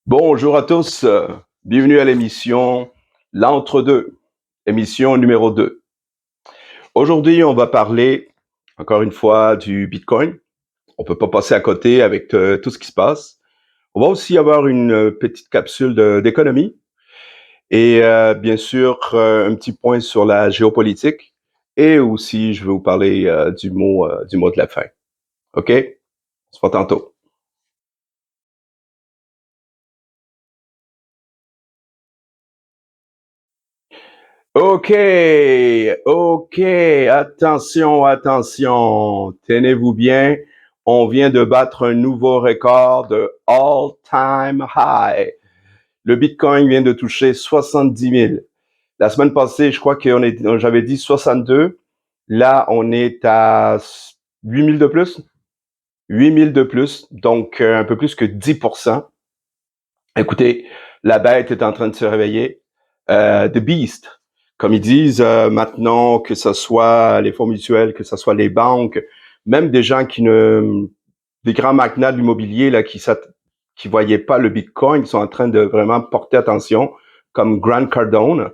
Bonjour à tous, bienvenue à l'émission L'Entre-deux, émission numéro 2. Aujourd'hui, on va parler, encore une fois, du Bitcoin. On ne peut pas passer à côté avec tout ce qui se passe. On va aussi avoir une petite capsule d'économie et bien sûr un petit point sur la géopolitique. Et aussi, je vais vous parler du mot de la fin. OK? On se voit tantôt. OK, OK, attention, attention, tenez-vous bien, on vient de battre un nouveau record de all-time high. Le Bitcoin vient de toucher 70 000. La semaine passée, je crois que j'avais dit 62. Là, on est à 8 000 de plus. 8 000 de plus, donc un peu plus que 10%. Écoutez, la bête est en train de se réveiller. The Beast, comme ils disent maintenant, que ce soit les fonds mutuels, que ce soit les banques, même des gens des grands magnats de l'immobilier là qui voyaient pas le Bitcoin, qui sont en train de vraiment porter attention, comme Grant Cardone,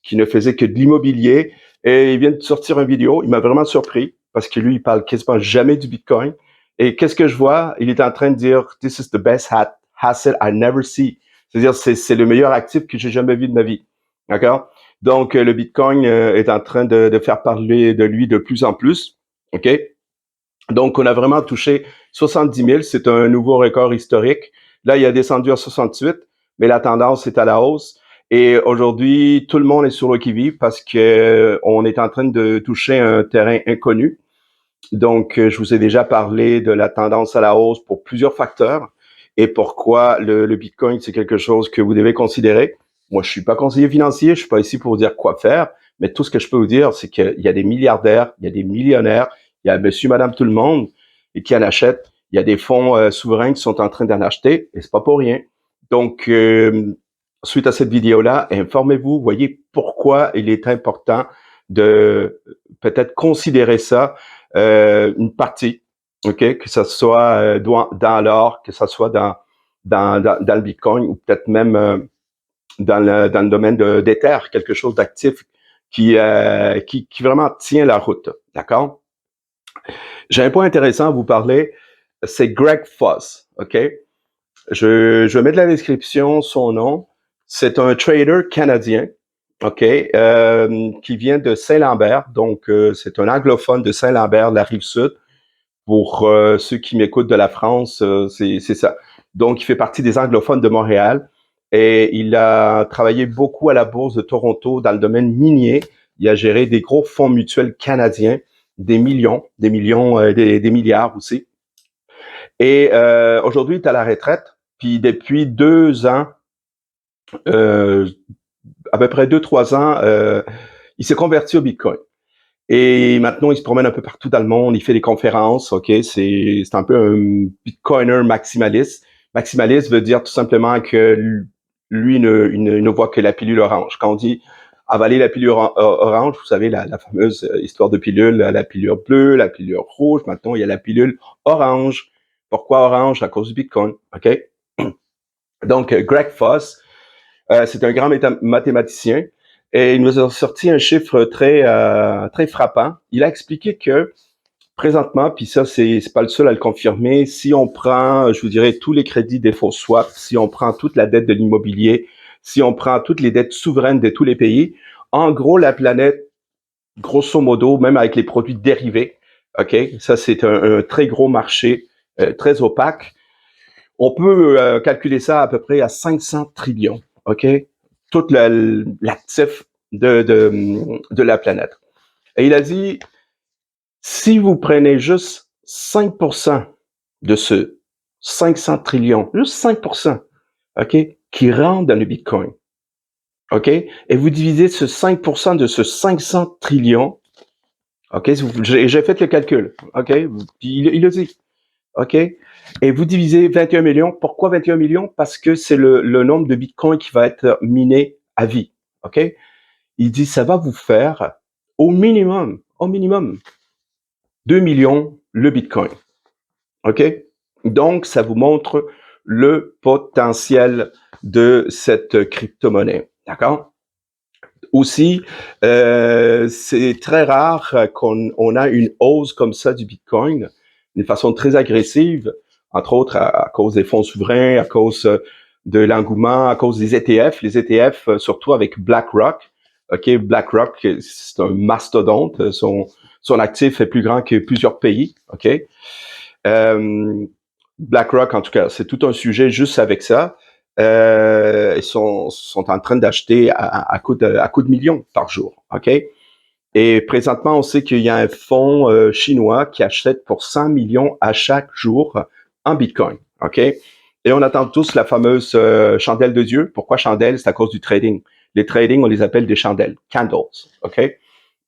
qui ne faisait que de l'immobilier. Et il vient de sortir une vidéo. Il m'a vraiment surpris parce que lui, il parle quasiment jamais du Bitcoin. Et qu'est-ce que je vois? Il est en train de dire, "This is the best asset I never see." C'est-à-dire, c'est le meilleur actif que j'ai jamais vu de ma vie. D'accord? Donc, le Bitcoin est en train de faire parler de lui de plus en plus. OK? Donc, on a vraiment touché 70 000. C'est un nouveau record historique. Là, il a descendu à 68, mais la tendance est à la hausse. Et aujourd'hui, tout le monde est sur le qui-vive parce que on est en train de toucher un terrain inconnu. Donc, je vous ai déjà parlé de la tendance à la hausse pour plusieurs facteurs et pourquoi le Bitcoin, c'est quelque chose que vous devez considérer. Moi, je suis pas conseiller financier, je suis pas ici pour vous dire quoi faire, mais tout ce que je peux vous dire, c'est qu'il y a des milliardaires, il y a des millionnaires, il y a monsieur, madame, tout le monde et qui en achètent. Il y a des fonds souverains qui sont en train d'en acheter et c'est pas pour rien. Donc, suite à cette vidéo-là, informez-vous, voyez pourquoi il est important de peut-être considérer ça une partie, ok, que ce soit dans l'or, que ce soit dans le Bitcoin ou peut-être même dans le domaine d'Ether, quelque chose d'actif qui vraiment tient la route, d'accord? J'ai un point intéressant à vous parler, c'est Greg Foss, ok? Je mets de la description son nom. C'est un trader canadien, ok, qui vient de Saint-Lambert, donc c'est un anglophone de Saint-Lambert, de la Rive-Sud. Pour ceux qui m'écoutent de la France, c'est ça. Donc, il fait partie des anglophones de Montréal et il a travaillé beaucoup à la Bourse de Toronto dans le domaine minier. Il a géré des gros fonds mutuels canadiens, des milliards aussi. Et aujourd'hui, il est à la retraite. Puis depuis 2 ans, euh, à peu près 2, 3 ans, il s'est converti au Bitcoin. Et maintenant, il se promène un peu partout dans le monde, il fait des conférences, ok? C'est un peu un Bitcoiner maximaliste. Maximaliste veut dire tout simplement que lui il ne voit que la pilule orange. Quand on dit avaler la pilule orange, vous savez, la fameuse histoire de pilule, la pilule bleue, la pilule rouge, maintenant il y a la pilule orange. Pourquoi orange? À cause du Bitcoin, ok? Donc, Greg Foss, c'est un grand mathématicien et il nous a sorti un chiffre très frappant. Il a expliqué que présentement, puis ça, c'est pas le seul à le confirmer, si on prend, je vous dirais, tous les crédits des faux swaps, si on prend toute la dette de l'immobilier, si on prend toutes les dettes souveraines de tous les pays, en gros, la planète, grosso modo, même avec les produits dérivés, OK, ça, c'est un très gros marché, très opaque. On peut calculer ça à peu près à 500 trillions, OK? Tout l'actif de la planète. Et il a dit, si vous prenez juste 5% de ce 500 trillions, juste 5%, OK, qui rentre dans le Bitcoin, OK, et vous divisez ce 5% de ce 500 trillions, OK, j'ai fait le calcul, OK, il le dit. OK? Et vous divisez 21 millions. Pourquoi 21 millions? Parce que c'est le nombre de bitcoins qui va être miné à vie. OK? Il dit, ça va vous faire au minimum, 2 millions le bitcoin. OK? Donc, ça vous montre le potentiel de cette crypto-monnaie. D'accord? Aussi, c'est très rare qu'on a une hausse comme ça du Bitcoin d'une façon très agressive, entre autres à cause des fonds souverains, à cause de l'engouement, à cause des ETF. Les ETF, surtout avec BlackRock. OK, BlackRock, c'est un mastodonte. Son actif est plus grand que plusieurs pays. OK? BlackRock, en tout cas, c'est tout un sujet juste avec ça. Ils sont en train d'acheter à coup de millions par jour, OK? Et présentement, on sait qu'il y a un fonds chinois qui achète pour 100 millions à chaque jour en Bitcoin, OK? Et on attend tous la fameuse chandelle de Dieu. Pourquoi chandelle? C'est à cause du trading. Les trading, on les appelle des chandelles, candles, OK?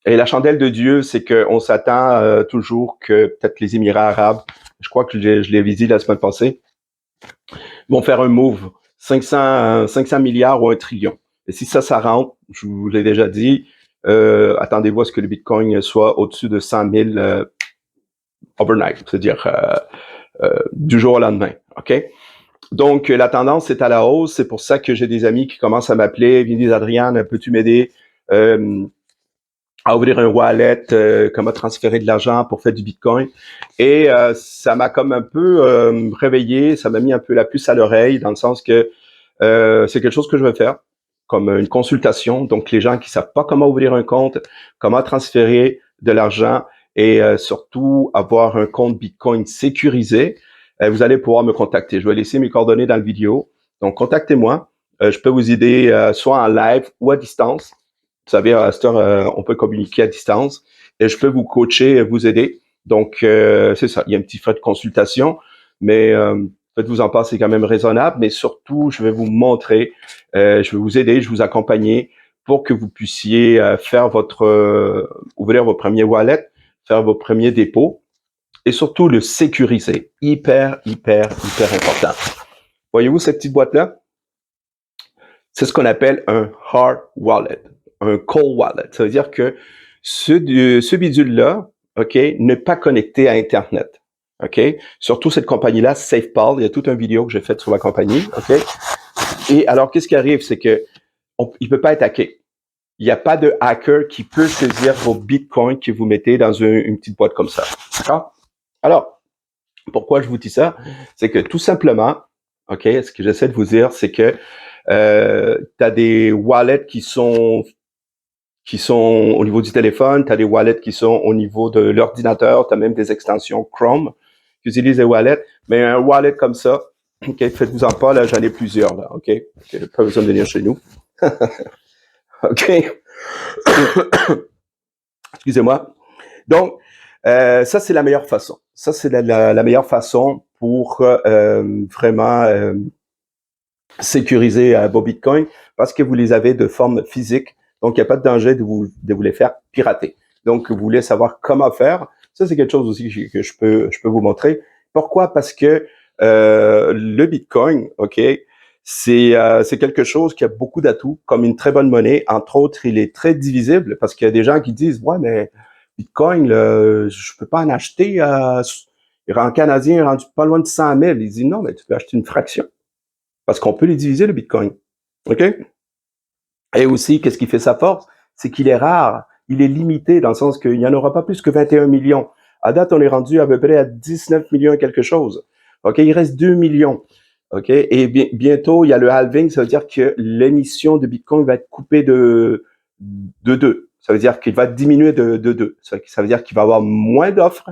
Et la chandelle de Dieu, c'est qu'on s'attend toujours que peut-être les Émirats arabes, je crois que je l'ai visité la semaine passée, vont faire un move, 500 milliards ou 1 trillion. Et si ça rentre, je vous l'ai déjà dit, attendez-vous à ce que le Bitcoin soit au-dessus de 100 000 overnight, c'est-à-dire du jour au lendemain. OK? Donc, la tendance est à la hausse. C'est pour ça que j'ai des amis qui commencent à m'appeler. Ils me disent, Adrien, peux-tu m'aider à ouvrir un wallet, comment transférer de l'argent pour faire du Bitcoin. Et ça m'a comme un peu réveillé, ça m'a mis un peu la puce à l'oreille, dans le sens que c'est quelque chose que je veux faire, comme une consultation. Donc, les gens qui savent pas comment ouvrir un compte, comment transférer de l'argent et surtout avoir un compte Bitcoin sécurisé, vous allez pouvoir me contacter. Je vais laisser mes coordonnées dans la vidéo. Donc, contactez-moi. Je peux vous aider soit en live ou à distance. Vous savez, à cette heure, on peut communiquer à distance et je peux vous coacher, vous aider. Donc, c'est ça. Il y a un petit frais de consultation, mais faites-vous en part, c'est quand même raisonnable. Mais surtout, je vais vous montrer, je vais vous aider, je vais vous accompagner pour que vous puissiez faire ouvrir vos premiers wallets, faire vos premiers dépôts et surtout le sécuriser. Hyper important. Voyez-vous cette petite boîte-là? C'est ce qu'on appelle un hard wallet, un cold wallet. Ça veut dire que ce bidule-là, OK, n'est pas connecté à Internet. OK? Surtout cette compagnie-là, SafePal, il y a toute une vidéo que j'ai faite sur la compagnie. OK? Et alors, qu'est-ce qui arrive? C'est que il peut pas être hacké. Il n'y a pas de hacker qui peut saisir vos bitcoins que vous mettez dans une petite boîte comme ça. D'accord? Alors, pourquoi je vous dis ça? C'est que tout simplement, OK, ce que j'essaie de vous dire, c'est que tu as des wallets qui sont au niveau du téléphone, tu as des wallets qui sont au niveau de l'ordinateur, tu as même des extensions Chrome qui utilisent les wallets, mais un wallet comme ça, OK, faites-vous en pas, là, j'en ai plusieurs, là, OK? Pas besoin de venir chez nous. OK? Excusez-moi. Donc, ça, c'est la meilleure façon. Ça, c'est la meilleure façon pour vraiment sécuriser vos bitcoins parce que vous les avez de forme physique. Donc, il n'y a pas de danger de vous les faire pirater. Donc, vous voulez savoir comment faire. Ça, c'est quelque chose aussi que je peux vous montrer. Pourquoi? Parce que le Bitcoin, OK, c'est quelque chose qui a beaucoup d'atouts, comme une très bonne monnaie. Entre autres, il est très divisible parce qu'il y a des gens qui disent, ouais, mais Bitcoin, là, je peux pas en acheter. En canadien, il est rendu pas loin de 100 000. Il dit, non, mais tu peux acheter une fraction. Parce qu'on peut les diviser, le Bitcoin. OK? Et aussi, qu'est-ce qui fait sa force? C'est qu'il est rare. Il est limité dans le sens qu'il n'y en aura pas plus que 21 millions. À date, on est rendu à peu près à 19 millions et quelque chose. OK? Il reste 2 millions. OK? Et bientôt, il y a le halving. Ça veut dire que l'émission de Bitcoin va être coupée de 2. Ça veut dire qu'il va diminuer de 2. Ça veut dire qu'il va y avoir moins d'offres,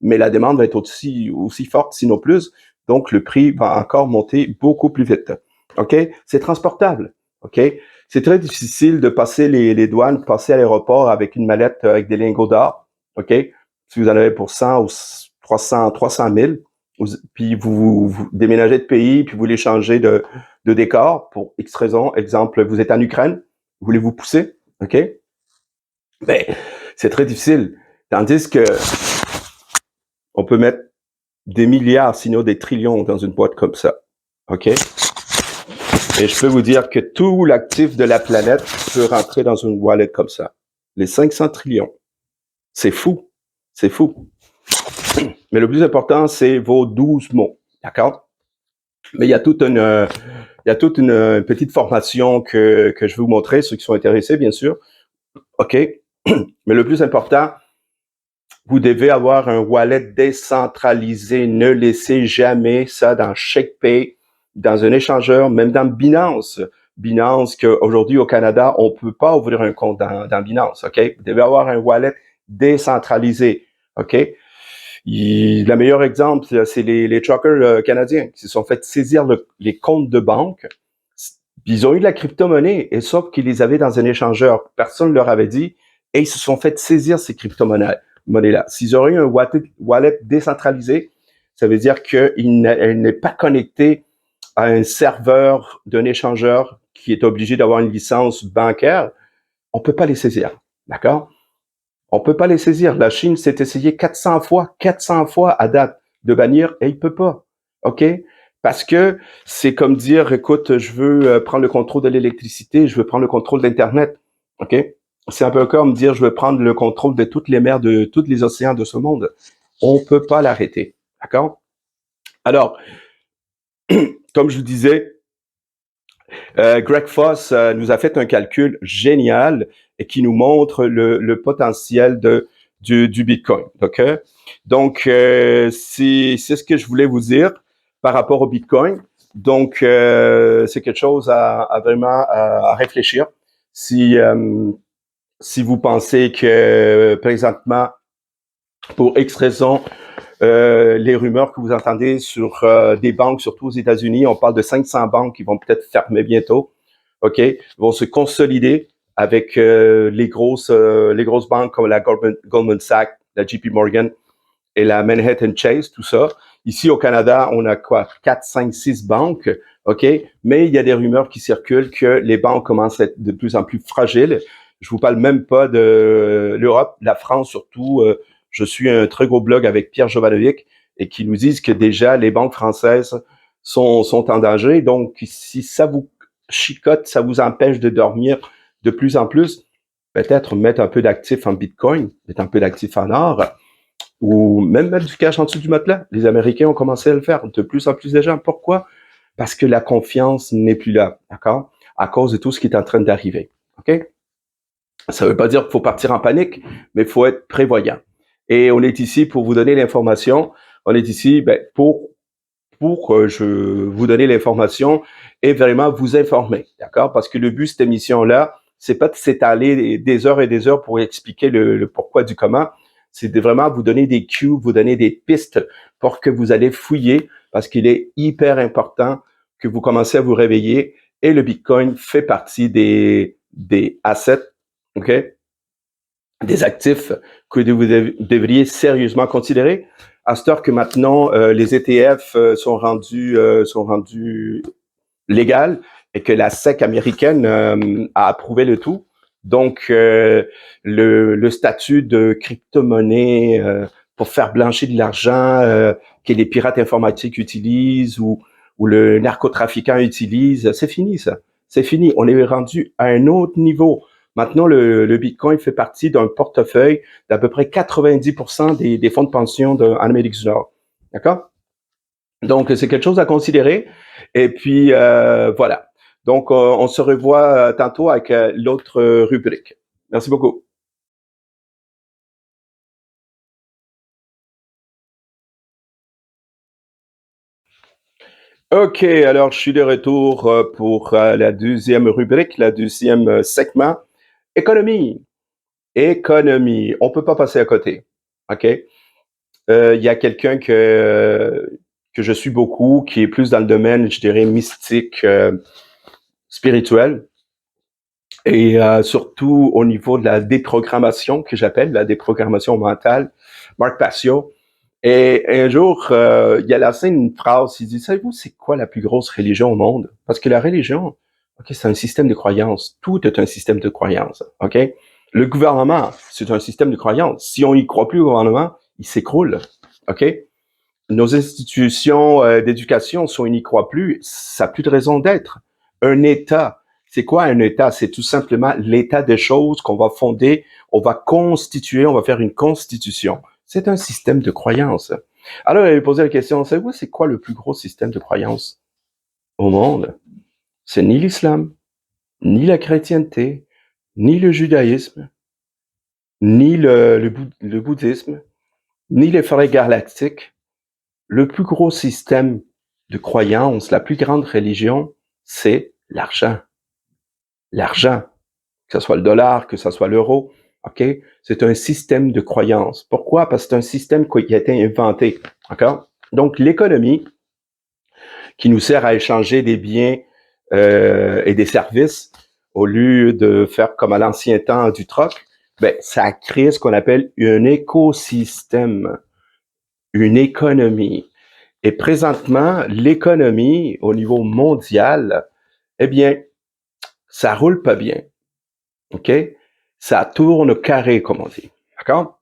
mais la demande va être aussi forte, sinon plus. Donc, le prix va encore monter beaucoup plus vite. OK? C'est transportable. OK? C'est très difficile de passer les douanes, passer à l'aéroport avec une mallette avec des lingots d'or. OK? Si vous en avez pour 100 ou 300 000, puis vous déménagez de pays, puis vous voulez changer de décor pour X raison. Exemple, vous êtes en Ukraine, voulez-vous pousser? OK? Ben, c'est très difficile. Tandis que on peut mettre des milliards, sinon des trillions dans une boîte comme ça. OK? Et je peux vous dire que tout l'actif de la planète peut rentrer dans une wallet comme ça. Les 500 trillions. C'est fou. C'est fou. Mais le plus important, c'est vos 12 mots. D'accord? Mais il y a toute une petite formation que je vais vous montrer, ceux qui sont intéressés, bien sûr. OK? Mais le plus important, vous devez avoir un wallet décentralisé. Ne laissez jamais ça dans ShakePay, dans un échangeur, même dans Binance. Binance, qu'aujourd'hui au Canada, on ne peut pas ouvrir un compte dans Binance. OK? Vous devez avoir un wallet décentralisé. OK? Le meilleur exemple, c'est les truckers canadiens qui se sont fait saisir les comptes de banque. Ils ont eu de la crypto-monnaie, et sauf qu'ils les avaient dans un échangeur. Personne ne leur avait dit, et ils se sont fait saisir ces crypto-monnaies-là. S'ils auraient eu un wallet décentralisé, ça veut dire qu'il n'est pas connecté à un serveur d'un échangeur qui est obligé d'avoir une licence bancaire. On ne peut pas les saisir. D'accord? On peut pas les saisir. La Chine s'est essayé 400 fois à date de bannir et il peut pas. OK? Parce que c'est comme dire, écoute, je veux prendre le contrôle de l'électricité, je veux prendre le contrôle d'Internet. OK? C'est un peu comme dire, je veux prendre le contrôle de toutes les mers, de tous les océans de ce monde. On peut pas l'arrêter. D'accord? Alors, comme je vous disais, Greg Foss nous a fait un calcul génial et qui nous montre le potentiel du Bitcoin. OK? Donc, c'est ce que je voulais vous dire par rapport au Bitcoin. Donc, c'est quelque chose à vraiment à réfléchir. Si vous pensez que présentement, pour X raison, les rumeurs que vous entendez sur des banques, surtout aux États-Unis, on parle de 500 banques qui vont peut-être fermer bientôt, OK, vont se consolider avec les grosses banques comme la Goldman Sachs, la JP Morgan et la Manhattan Chase, tout ça. Ici, au Canada, on a quoi? 4, 5, 6 banques, OK? Mais il y a des rumeurs qui circulent que les banques commencent à être de plus en plus fragiles. Je vous parle même pas de l'Europe, la France surtout. Je suis un très gros blog avec Pierre Jovanovic et qui nous disent que déjà les banques françaises sont en danger. Donc, si ça vous chicote, ça vous empêche de dormir de plus en plus, peut-être mettre un peu d'actifs en Bitcoin, mettre un peu d'actifs en or, ou même mettre du cash en dessous du matelas. Les Américains ont commencé à le faire, de plus en plus de gens. Pourquoi? Parce que la confiance n'est plus là, d'accord? À cause de tout ce qui est en train d'arriver, OK? Ça ne veut pas dire qu'il faut partir en panique, mais il faut être prévoyant. Et on est ici pour vous donner l'information. On est ici pour je vous donner l'information et vraiment vous informer, d'accord? Parce que le but de cette émission-là, c'est pas de s'étaler des heures et des heures pour expliquer le pourquoi du comment. C'est de vraiment vous donner des cues, vous donner des pistes pour que vous allez fouiller, parce qu'il est hyper important que vous commencez à vous réveiller. Et le Bitcoin fait partie des assets, OK? Des actifs que vous devriez sérieusement considérer. À ce temps que maintenant, les ETF sont rendus légales et que la SEC américaine a approuvé le tout. Donc, le statut de crypto-monnaie pour faire blanchir de l'argent que les pirates informatiques utilisent ou le narcotrafiquant utilise, c'est fini ça. C'est fini. On est rendu à un autre niveau. Maintenant, le Bitcoin fait partie d'un portefeuille d'à peu près 90% des fonds de pension en Amérique du Nord. D'accord? Donc, c'est quelque chose à considérer. Et puis, voilà. Donc, on se revoit tantôt avec l'autre rubrique. Merci beaucoup. OK, alors je suis de retour pour la deuxième rubrique, la deuxième segment. Économie. Économie. On peut pas passer à côté. OK? Il y a quelqu'un que je suis beaucoup, qui est plus dans le domaine, je dirais, mystique, spirituel, et surtout au niveau de la déprogrammation, que j'appelle la déprogrammation mentale, Marc Passio. Et un jour, il a lancé une phrase, il dit, savez-vous, c'est quoi la plus grosse religion au monde? Parce que la religion, OK, c'est un système de croyance. Tout est un système de croyance, OK? Le gouvernement, c'est un système de croyance. Si on y croit plus au gouvernement, il s'écroule, OK? Nos institutions d'éducation, si on n'y croit plus, ça n'a plus de raison d'être. Un État, c'est quoi un État? C'est tout simplement l'état des choses qu'on va fonder, on va constituer, on va faire une constitution. C'est un système de croyance. Alors, il avait posé la question, savez-vous, c'est quoi le plus gros système de croyance? au monde, c'est ni l'islam, ni la chrétienté, ni le judaïsme, ni le bouddhisme, ni les forêts galactiques. Le plus gros système de croyance, la plus grande religion, c'est l'argent. L'argent, que ce soit le dollar, que ce soit l'euro, ok? C'est un système de croyance. Pourquoi? Parce que c'est un système qui a été inventé, d'accord? Donc, l'économie, qui nous sert à échanger des biens et des services, au lieu de faire comme à l'ancien temps du troc, ben, ça a créé ce qu'on appelle un écosystème, une économie. Et présentement, l'économie au niveau mondial, eh bien, ça roule pas bien. OK? Ça tourne carré, comme on dit. D'accord?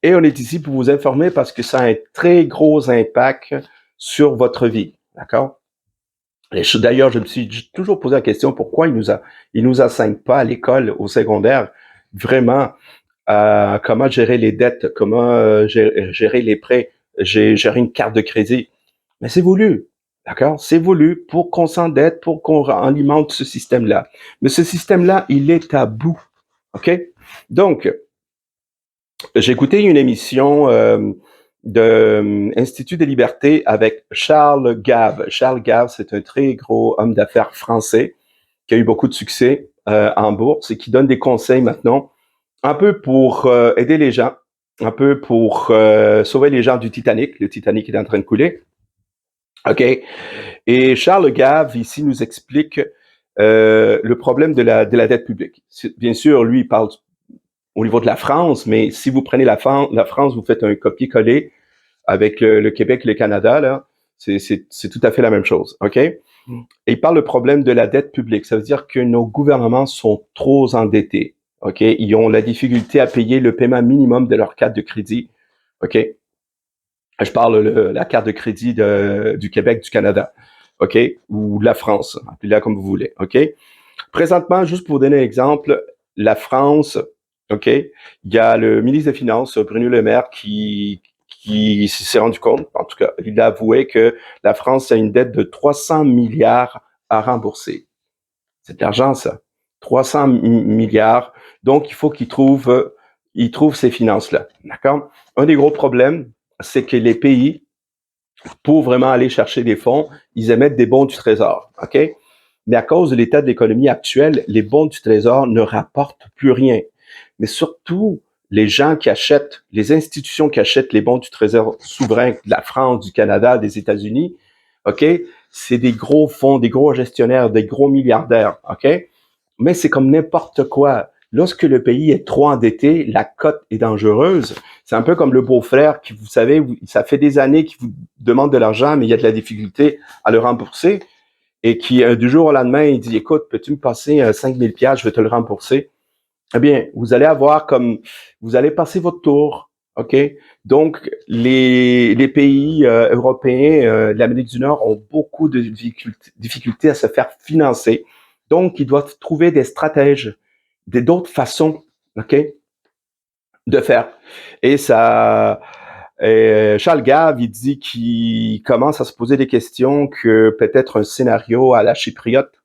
Et on est ici pour vous informer parce que ça a un très gros impact sur votre vie. D'accord? Et d'ailleurs, je me suis toujours posé la question pourquoi ils nous enseignent pas à l'école, au secondaire, vraiment comment gérer les dettes, comment gérer les prêts, gérer une carte de crédit. Mais c'est voulu, d'accord? C'est voulu pour qu'on s'endette, pour qu'on alimente ce système-là. Mais ce système-là, il est à bout, OK? Donc, j'ai écouté une émission de Institut des libertés avec Charles Gave. Charles Gave, c'est un très gros homme d'affaires français qui a eu beaucoup de succès en bourse et qui donne des conseils maintenant, un peu pour aider les gens, un peu pour sauver les gens du Titanic. Le Titanic est en train de couler. OK? Et Charles Gave, ici, nous explique le problème de la dette publique. Bien sûr, lui, il parle au niveau de la France, mais si vous prenez la France, vous faites un copier-coller avec le Québec et le Canada, là, c'est tout à fait la même chose, OK? Et il parle le problème de la dette publique. Ça veut dire que nos gouvernements sont trop endettés, OK? Ils ont la difficulté à payer le paiement minimum de leur carte de crédit, OK? Je parle la carte de crédit du Québec, du Canada, OK? Ou de la France, appelez-la comme vous voulez, OK? Présentement, juste pour vous donner un exemple, la France, OK? Il y a le ministre des Finances, Bruno Le Maire, qui s'est rendu compte, en tout cas, il a avoué que la France a une dette de 300 milliards à rembourser. C'est de l'argent, ça. 300 milliards. Donc, il faut qu'il trouve ces finances-là. D'accord? Un des gros problèmes, c'est que les pays, pour vraiment aller chercher des fonds, ils émettent des bons du trésor. OK? Mais à cause de l'état de l'économie actuelle, les bons du trésor ne rapportent plus rien. Mais surtout, les gens qui achètent, les institutions qui achètent les bons du trésor souverain de la France, du Canada, des États-Unis, OK? C'est des gros fonds, des gros gestionnaires, des gros milliardaires, OK? Mais c'est comme n'importe quoi. Lorsque le pays est trop endetté, la cote est dangereuse. C'est un peu comme le beau-frère qui, vous savez, ça fait des années qu'il vous demande de l'argent, mais il y a de la difficulté à le rembourser. Et qui, du jour au lendemain, il dit, écoute, peux-tu me passer 5 000 $, je vais te le rembourser. Eh bien, vous allez avoir vous allez passer votre tour, OK? Donc, les pays européens, l'Amérique du Nord ont beaucoup de difficultés à se faire financer. Donc, ils doivent trouver des stratèges, d'autres façons, OK, de faire. Et Charles Gave, il dit qu'il commence à se poser des questions que peut-être un scénario à la chypriote,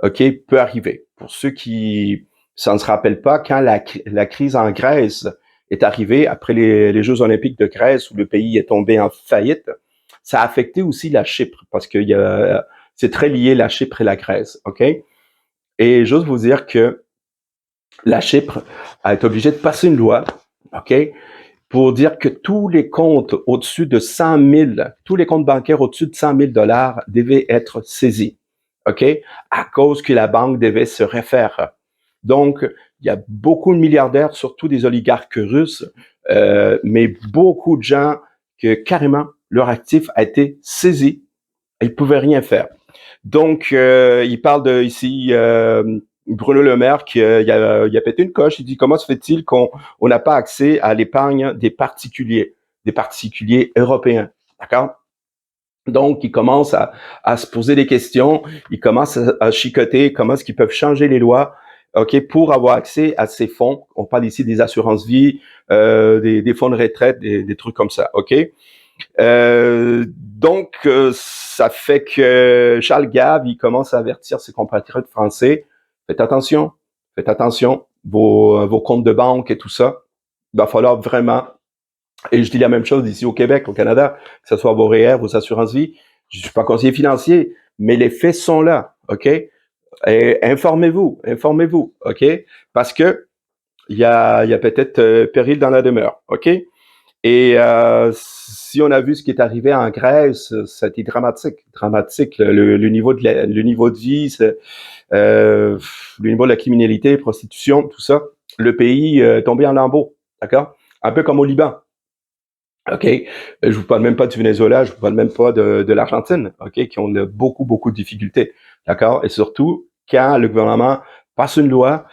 OK, peut arriver. Pour ceux qui ça ne se rappellent pas, quand la crise en Grèce est arrivée, après les Jeux olympiques de Grèce, où le pays est tombé en faillite, ça a affecté aussi la Chypre, parce que c'est très lié, la Chypre et la Grèce, OK? Et j'ose vous dire que la Chypre a été obligée de passer une loi, OK, pour dire que tous les comptes au-dessus de 100 000, tous les comptes bancaires au-dessus de 100 000 $ devaient être saisis, OK, à cause que la banque devait se refaire. Donc, il y a beaucoup de milliardaires, surtout des oligarques russes, mais beaucoup de gens que carrément leur actif a été saisi. Ils ne pouvaient rien faire. Donc, il parle de ici Bruno Le Maire qui il a pété une coche. Il dit comment se fait-il qu'on n'a pas accès à l'épargne des particuliers européens, d'accord? Donc, il commence à se poser des questions, il commence à chicoter comment est-ce qu'ils peuvent changer les lois, OK, pour avoir accès à ces fonds. On parle ici des assurances-vie, des fonds de retraite, des trucs comme ça, OK? Ça fait que Charles Gave, il commence à avertir ses compatriotes français. Faites attention, vos comptes de banque et tout ça. Il va falloir vraiment, et je dis la même chose ici au Québec, au Canada, que ce soit vos REER, vos assurances-vie. Je suis pas conseiller financier, mais les faits sont là, OK? Et informez-vous, OK? Parce que il y a peut-être péril dans la demeure, OK? Et si on a vu ce qui est arrivé en Grèce, ça a été dramatique. Le niveau le niveau de vie, le niveau de la criminalité, prostitution, tout ça, le pays est tombé en lambeaux, d'accord? Un peu comme au Liban. OK? Je vous parle même pas du Venezuela, je vous parle même pas de l'Argentine, OK? Qui ont beaucoup de difficultés, d'accord? Et surtout, quand le gouvernement passe une loi,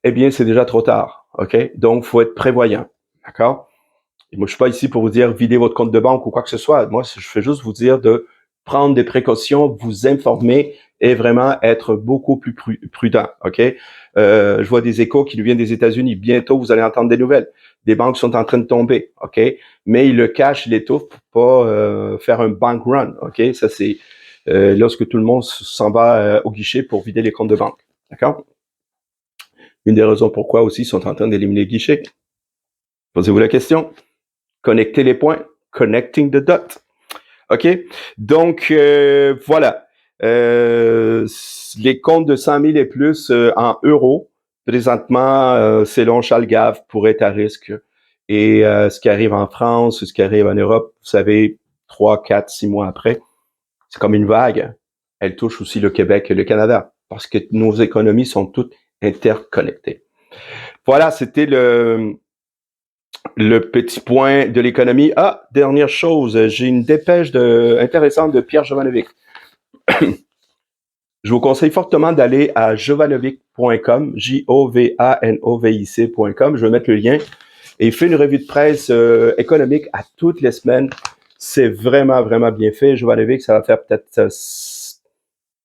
eh bien, c'est déjà trop tard, OK? Donc, faut être prévoyant, d'accord? Et moi, je suis pas ici pour vous dire videz votre compte de banque ou quoi que ce soit. Moi, je fais juste vous dire de prendre des précautions, vous informer et vraiment être beaucoup plus prudent. OK? Je vois des échos qui nous viennent des États-Unis. Bientôt, vous allez entendre des nouvelles. Des banques sont en train de tomber. OK? Mais ils le cachent, ils l'étouffent pour pas faire un bank run. OK? Ça, c'est lorsque tout le monde s'en va au guichet pour vider les comptes de banque. D'accord? Une des raisons pourquoi aussi ils sont en train d'éliminer le guichet. Posez-vous la question. Connecter les points, connecting the dots. OK? Donc, voilà. Les comptes de 100 000 et plus en euros, présentement, selon Charles Gave, pourraient être à risque. Et ce qui arrive en France, ce qui arrive en Europe, vous savez, 3, 4, 6 mois après, c'est comme une vague. Elle touche aussi le Québec et le Canada parce que nos économies sont toutes interconnectées. Voilà, c'était le petit point de l'économie. Ah, dernière chose, j'ai une dépêche intéressante de Pierre Jovanovic. Je vous conseille fortement d'aller à jovanovic.com, Jovanovic.com. Je vais mettre le lien. Et il fait une revue de presse économique à toutes les semaines. C'est vraiment bien fait. Jovanovic, ça va faire peut-être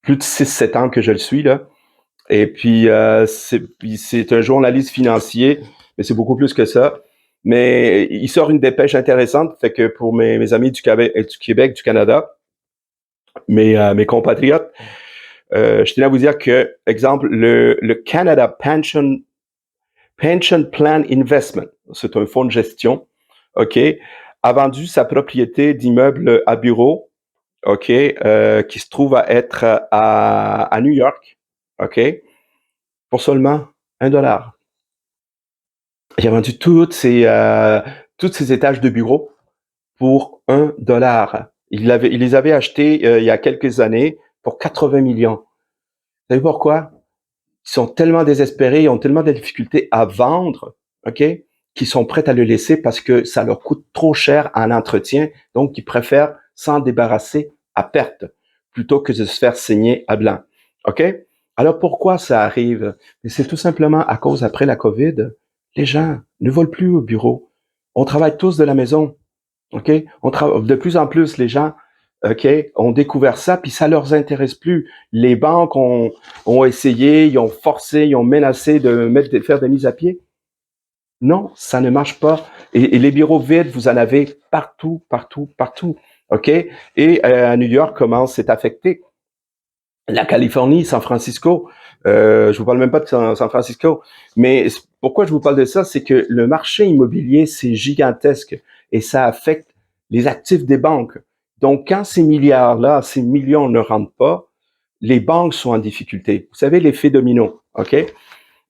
plus de 6-7 ans que je le suis, là. Et puis, c'est un journaliste financier, mais c'est beaucoup plus que ça. Mais il sort une dépêche intéressante, fait que pour mes amis du Québec, du Canada, mes compatriotes, je tenais à vous dire que, exemple, le Canada Pension Plan Investment, c'est un fonds de gestion, OK, a vendu sa propriété d'immeuble à bureau, OK, qui se trouve à être à New York, OK, pour seulement $1. Il a vendu toutes ces étages de bureau pour $1. Il les avait achetés il y a quelques années pour 80 millions. Vous savez pourquoi? Ils sont tellement désespérés, ils ont tellement de difficultés à vendre, OK, qu'ils sont prêts à le laisser parce que ça leur coûte trop cher en entretien. Donc, ils préfèrent s'en débarrasser à perte plutôt que de se faire saigner à blanc. OK? Alors, pourquoi ça arrive? C'est tout simplement à cause, après la COVID, les gens ne volent plus au bureau. On travaille tous de la maison. OK? De plus en plus, les gens, OK, ont découvert ça, puis ça leur intéresse plus. Les banques ont essayé, ils ont forcé, ils ont menacé de faire des mises à pied. Non, ça ne marche pas. Et les bureaux vides, vous en avez partout. OK? Et à New York, comment c'est affecté? La Californie, San Francisco, je vous parle même pas de San Francisco, mais pourquoi je vous parle de ça, c'est que le marché immobilier, c'est gigantesque et ça affecte les actifs des banques. Donc, quand ces milliards-là, ces millions ne rentrent pas, les banques sont en difficulté. Vous savez, l'effet domino, OK?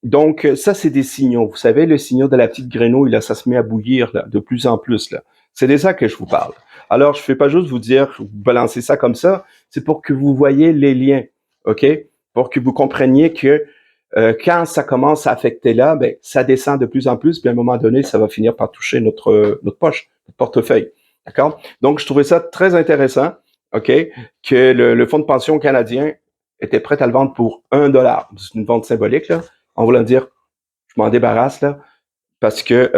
Donc, ça, c'est des signaux. Vous savez, le signal de la petite grenouille, là, ça se met à bouillir là, de plus en plus. Là. C'est de ça que je vous parle. Alors, je ne fais pas juste vous dire, vous balancez ça comme ça, c'est pour que vous voyez les liens, OK? Pour que vous compreniez que quand ça commence à affecter là, ben, ça descend de plus en plus, puis à un moment donné, ça va finir par toucher notre poche, notre portefeuille. D'accord? Donc, je trouvais ça très intéressant, OK, que le fonds de pension canadien était prêt à le vendre pour $1. C'est une vente symbolique, là. En voulant dire, je m'en débarrasse, là, parce que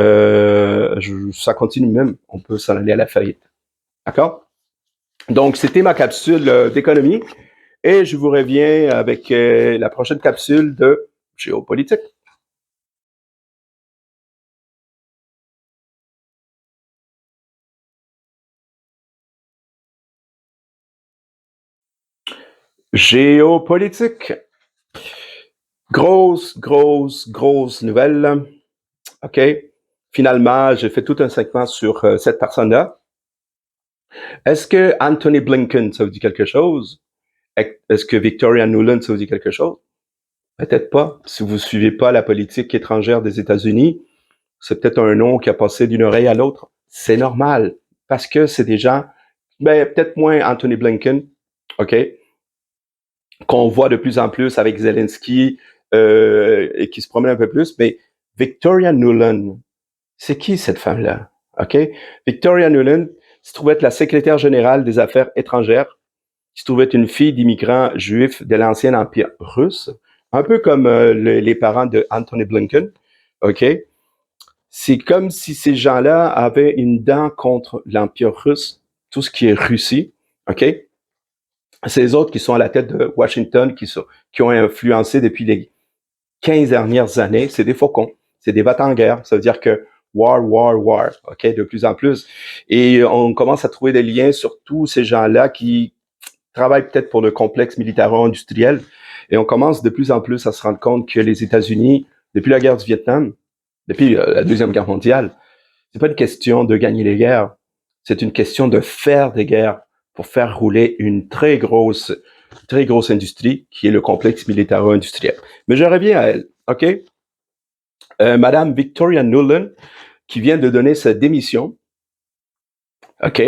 ça continue même, on peut s'en aller à la faillite. D'accord? Donc, c'était ma capsule d'économie et je vous reviens avec la prochaine capsule de géopolitique. Géopolitique. Grosse nouvelle. OK. Finalement, j'ai fait tout un segment sur cette personne-là. Est-ce que Anthony Blinken, ça vous dit quelque chose? Est-ce que Victoria Nuland, ça vous dit quelque chose? Peut-être pas. Si vous suivez pas la politique étrangère des États-Unis, c'est peut-être un nom qui a passé d'une oreille à l'autre. C'est normal. Parce que c'est des gens, peut-être moins Anthony Blinken, OK, qu'on voit de plus en plus avec Zelensky et qui se promène un peu plus, mais Victoria Nuland, c'est qui cette femme-là? OK? Victoria Nuland se trouvait être la secrétaire générale des Affaires étrangères, qui se trouvait être une fille d'immigrants juifs de l'ancien empire russe, un peu comme les parents de Anthony Blinken. OK? C'est comme si ces gens-là avaient une dent contre l'empire russe, tout ce qui est Russie. OK? C'est les autres qui sont à la tête de Washington, qui ont influencé depuis les 15 dernières années, c'est des faucons, c'est des battants en guerre. Ça veut dire que war, OK, de plus en plus. Et on commence à trouver des liens sur tous ces gens-là qui travaillent peut-être pour le complexe militaro-industriel. Et on commence de plus en plus à se rendre compte que les États-Unis, depuis la guerre du Vietnam, depuis la Deuxième Guerre mondiale, c'est pas une question de gagner les guerres, c'est une question de faire des guerres pour faire rouler une très grosse industrie qui est le complexe militaro-industriel. Mais je reviens à elle, OK? Madame Victoria Nuland, qui vient de donner sa démission, OK?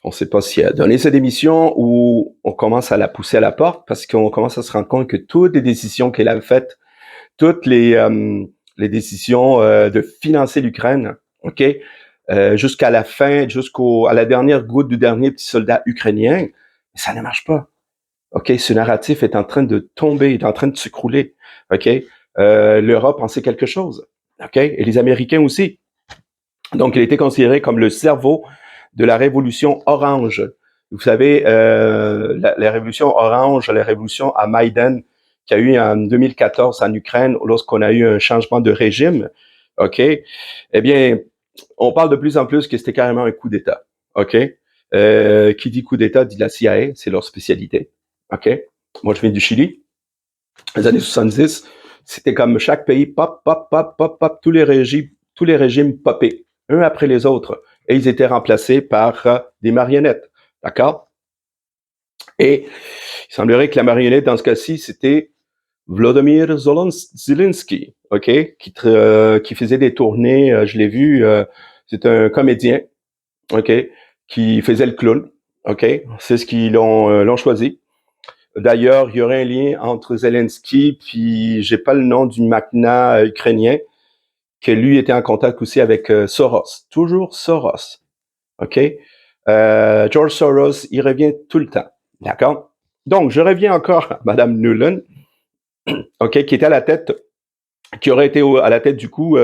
On ne sait pas si elle a donné sa démission ou on commence à la pousser à la porte parce qu'on commence à se rendre compte que toutes les décisions qu'elle a faites, toutes les décisions de financer l'Ukraine, OK? Jusqu'à la fin, à la dernière goutte du dernier petit soldat ukrainien, ça ne marche pas. OK? Ce narratif est en train de tomber, est en train de s'écrouler. OK? L'Europe en sait quelque chose. OK? Et les Américains aussi. Donc, il a été considéré comme le cerveau de la révolution orange. Vous savez, la révolution orange, la révolution à Maïdan, qu'il y a eu en 2014 en Ukraine, lorsqu'on a eu un changement de régime, OK? Eh bien, on parle de plus en plus que c'était carrément un coup d'État, OK? Qui dit coup d'État dit la CIA, c'est leur spécialité, OK? Moi, je viens du Chili, les années 70, c'était comme chaque pays, pop, pop, pop, pop, pop, tous les régimes popaient, un après les autres, et ils étaient remplacés par des marionnettes, d'accord? Et il semblerait que la marionnette, dans ce cas-ci, c'était Vladimir Zelensky, OK, qui faisait des tournées, je l'ai vu, c'est un comédien, OK, qui faisait le clown, OK, c'est ce qu'ils l'ont choisi. D'ailleurs, il y aurait un lien entre Zelensky puis j'ai pas le nom du magnat ukrainien que lui était en contact aussi avec Soros, toujours Soros, OK. George Soros, il revient tout le temps, d'accord. Donc, je reviens encore à Madame Nuland, OK, qui était à la tête, qui aurait été à la tête du coup,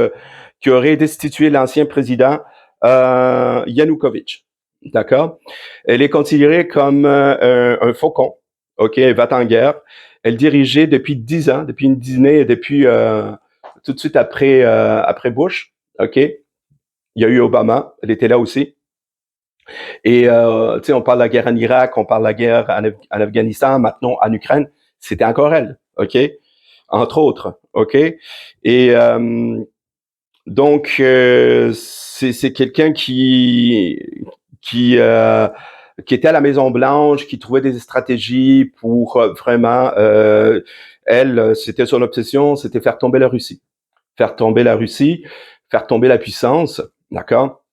qui aurait destitué l'ancien président Yanukovych. D'accord? Elle est considérée comme un faucon. OK, elle va en guerre. Elle dirigeait depuis 10 ans, depuis une dizaine, depuis tout de suite après Bush. OK? Il y a eu Obama, elle était là aussi. Et tu sais, on parle de la guerre en Irak, on parle de la guerre en Afghanistan, maintenant en Ukraine. C'était encore elle. OK? Entre autres. OK? Et donc, c'est quelqu'un qui était à la Maison Blanche, qui trouvait des stratégies pour vraiment, elle, c'était son obsession, c'était faire tomber la Russie, faire tomber la Russie, faire tomber la puissance, d'accord.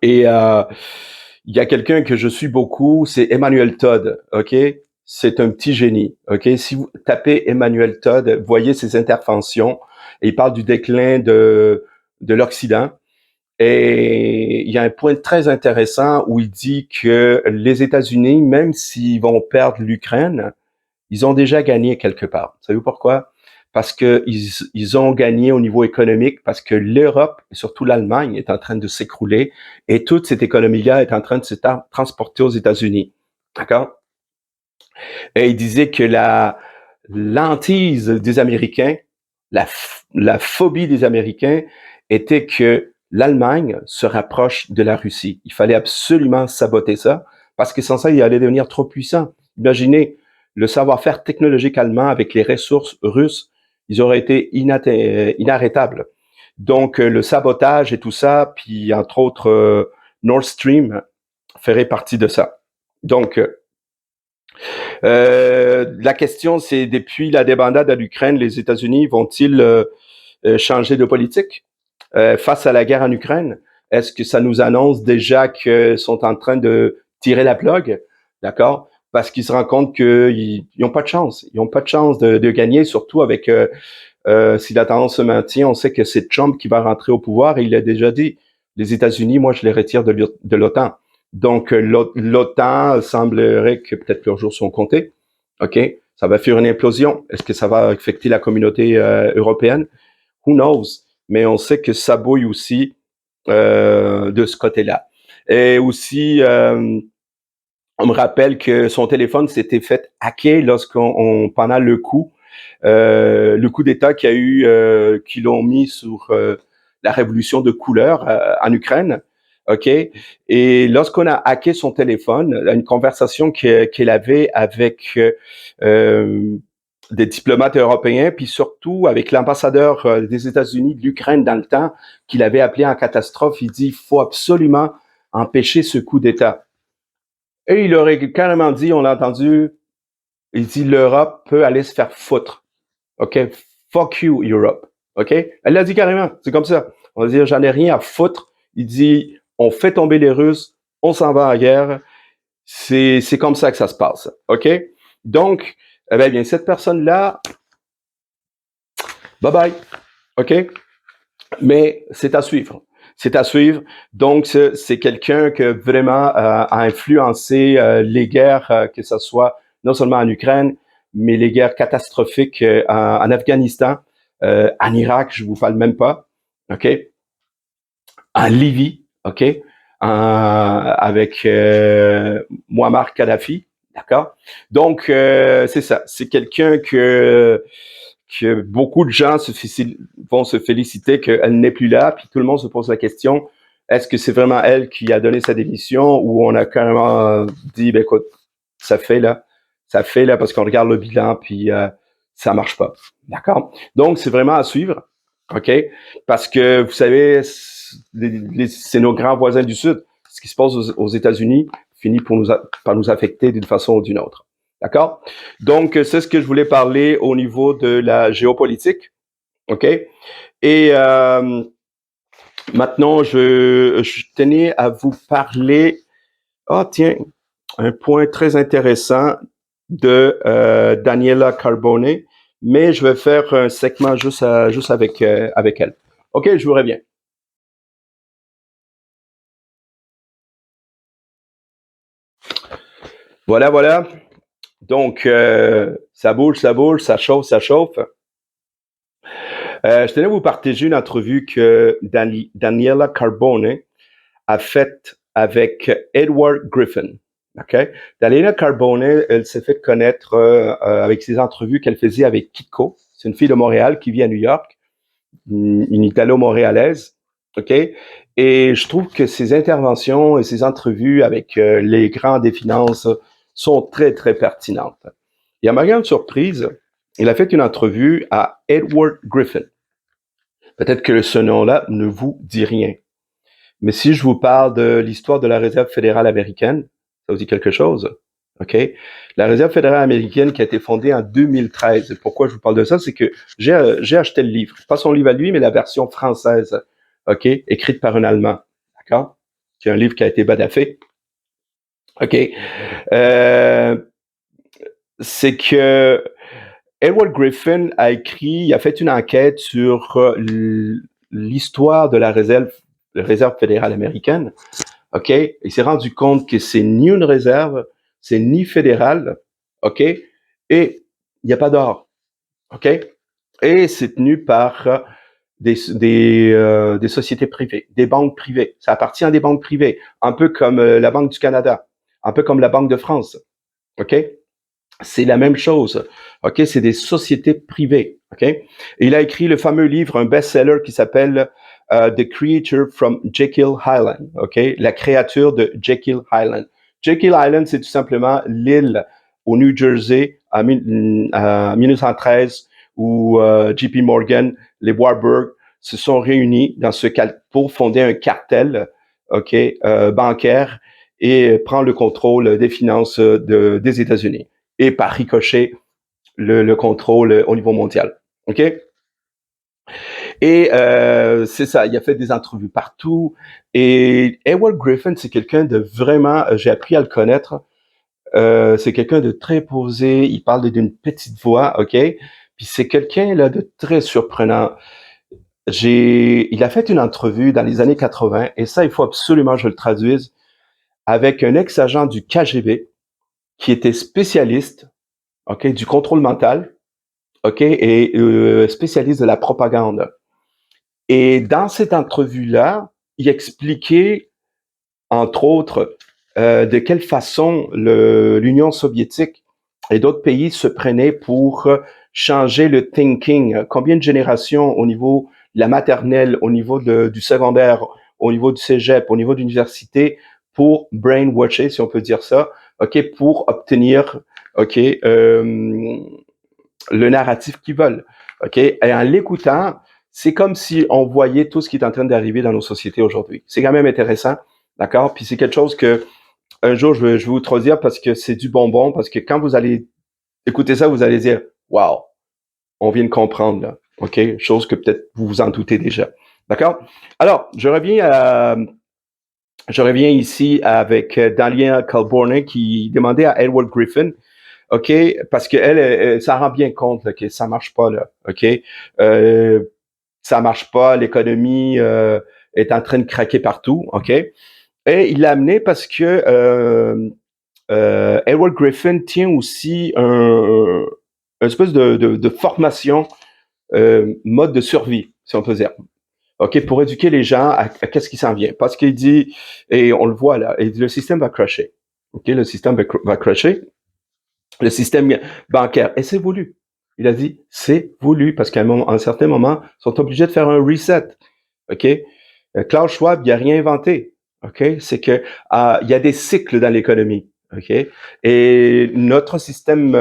Et il y a quelqu'un que je suis beaucoup, c'est Emmanuel Todd, ok. C'est un petit génie, ok. Si vous tapez Emmanuel Todd, voyez ses interventions. Et il parle du déclin de l'Occident. Et il y a un point très intéressant où il dit que les États-Unis, même s'ils vont perdre l'Ukraine, ils ont déjà gagné quelque part. Savez-vous pourquoi? Parce que ils ont gagné au niveau économique, parce que l'Europe, et surtout l'Allemagne, est en train de s'écrouler, et toute cette économie-là est en train de se transporter aux États-Unis. D'accord? Et il disait que l'hantise des Américains, la phobie des Américains était que l'Allemagne se rapproche de la Russie. Il fallait absolument saboter ça, parce que sans ça, il allait devenir trop puissant. Imaginez, le savoir-faire technologique allemand avec les ressources russes, ils auraient été inarrêtables. Donc, le sabotage et tout ça, puis entre autres, Nord Stream ferait partie de ça. Donc, la question, c'est depuis la débandade à l'Ukraine, les États-Unis vont-ils changer de politique face à la guerre en Ukraine? Est-ce que ça nous annonce déjà qu'ils sont en train de tirer la plug? D'accord? Parce qu'ils se rendent compte qu'ils n'ont pas de chance. Ils n'ont pas de chance de gagner, surtout avec si la tendance se maintient. On sait que c'est Trump qui va rentrer au pouvoir et il a déjà dit, les États-Unis, moi, je les retire de l'OTAN. Donc, l'OTAN semblerait que peut-être leurs jours sont comptés. OK? Ça va faire une implosion. Est-ce que ça va affecter la communauté européenne? Who knows? Mais on sait que ça bouille aussi de ce côté-là. Et aussi, on me rappelle que son téléphone s'était fait hacker pendant le coup d'État qu'il y a eu, qu'ils l'ont mis sur la révolution de couleur en Ukraine. OK? Et lorsqu'on a hacké son téléphone, une conversation qu'il avait avec des diplomates européens, puis surtout avec l'ambassadeur des États-Unis de l'Ukraine dans le temps, qu'il avait appelé en catastrophe, il dit il faut absolument empêcher ce coup d'État. Et il aurait carrément dit, on l'a entendu, il dit l'Europe peut aller se faire foutre. OK? Fuck you, Europe. OK? Elle l'a dit carrément. C'est comme ça. On va dire, j'en ai rien à foutre. Il dit, on fait tomber les Russes, on s'en va en guerre. C'est comme ça que ça se passe. OK? Donc, eh bien, cette personne-là, bye bye. OK? Mais c'est à suivre. C'est à suivre. Donc, c'est quelqu'un qui vraiment a influencé les guerres, que ce soit non seulement en Ukraine, mais les guerres catastrophiques en Afghanistan, en Irak, je vous parle même pas, OK? En Libye, OK? Avec Muammar Kadhafi, d'accord? Donc, c'est ça. C'est quelqu'un que beaucoup de gens vont se féliciter qu'elle n'est plus là, puis tout le monde se pose la question, est-ce que c'est vraiment elle qui a donné sa démission ou on a carrément dit, ben écoute, ça fait là, parce qu'on regarde le bilan, puis ça marche pas. D'accord? Donc, c'est vraiment à suivre, OK? Parce que, vous savez, c'est nos grands voisins du Sud. Ce qui se passe aux États-Unis finit par nous affecter d'une façon ou d'une autre. D'accord? Donc, c'est ce que je voulais parler au niveau de la géopolitique. OK? Et maintenant, je tenais à vous parler, tiens, un point très intéressant de Daniela Carbone, mais je vais faire un segment juste avec elle. OK, je vous reviens. Voilà. Donc, ça bouge, ça chauffe. Je tenais à vous partager une entrevue que Daniela Carbone a faite avec Edward Griffin. Okay? Daniela Carbone, elle s'est fait connaître avec ses entrevues qu'elle faisait avec Kiko. C'est une fille de Montréal qui vit à New York, une Italo-montréalaise. OK? Et je trouve que ses interventions et ses entrevues avec les grands des finances sont très, très pertinentes. Et à ma grande surprise, il a fait une entrevue à Edward Griffin. Peut-être que ce nom-là ne vous dit rien. Mais si je vous parle de l'histoire de la Réserve fédérale américaine, ça vous dit quelque chose? OK? La Réserve fédérale américaine qui a été fondée en 2013. Et pourquoi je vous parle de ça? C'est que j'ai acheté le livre. Pas son livre à lui, mais la version française. OK? Écrite par un Allemand. D'accord? Qui est un livre qui a été badafé. OK? C'est que Edward Griffin a fait une enquête sur l'histoire de la Réserve fédérale américaine. OK? Il s'est rendu compte que c'est ni une réserve, c'est ni fédéral. OK? Et il n'y a pas d'or. OK? Et c'est tenu par des sociétés privées, des banques privées. Ça appartient à des banques privées, un peu comme la Banque du Canada, un peu comme la Banque de France. OK? C'est la même chose. OK? C'est des sociétés privées. OK? Et il a écrit le fameux livre, un best-seller qui s'appelle The Creature from Jekyll Island. OK? La créature de Jekyll Island. Jekyll Island, c'est tout simplement l'île au New Jersey à 1913 où JP Morgan, les Warburg se sont réunis pour fonder un cartel, ok, bancaire et prendre le contrôle des finances des États-Unis et par ricochet le contrôle au niveau mondial, ok. Et c'est ça, il a fait des entrevues partout. Et Edward Griffin, c'est quelqu'un de vraiment, j'ai appris à le connaître. C'est quelqu'un de très posé. Il parle d'une petite voix, ok. Puis c'est quelqu'un là de très surprenant. Il a fait une entrevue dans les années 80 et ça, il faut absolument que je le traduise avec un ex-agent du KGB qui était spécialiste, ok, du contrôle mental, ok, et spécialiste de la propagande. Et dans cette entrevue-là, il expliquait, entre autres, de quelle façon l'Union soviétique et d'autres pays se prenaient pour changer le thinking. Combien de générations au niveau de la maternelle, au niveau du secondaire, au niveau du cégep, au niveau de l'université, pour brainwasher, si on peut dire ça, ok, pour obtenir, ok, le narratif qu'ils veulent. OK? Et en l'écoutant, c'est comme si on voyait tout ce qui est en train d'arriver dans nos sociétés aujourd'hui. C'est quand même intéressant. D'accord? Puis c'est quelque chose que un jour, je vais vous traduire parce que c'est du bonbon, parce que quand vous allez écouter ça, vous allez dire, wow, on vient de comprendre, là. OK? Chose que peut-être vous vous en doutez déjà. D'accord? Alors, je reviens ici avec Dahlia Calborne qui demandait à Edward Griffin, OK, parce qu'elle, ça rend bien compte là, que ça marche pas, là, OK? Euh, Ça marche pas, l'économie est en train de craquer partout, OK? Et il l'a amené parce que Edward Griffin tient aussi un espèce de formation, mode de survie, si on peut dire. OK, pour éduquer les gens à qu'est-ce qui s'en vient. Parce qu'il dit, et on le voit là, il dit, le système va crasher. OK, le système va crasher. Le système bancaire. Et c'est voulu. Il a dit, c'est voulu parce qu'à un certain moment, ils sont obligés de faire un reset. OK? Klaus Schwab, il a rien inventé. OK? C'est que il y a des cycles dans l'économie. OK? Et notre système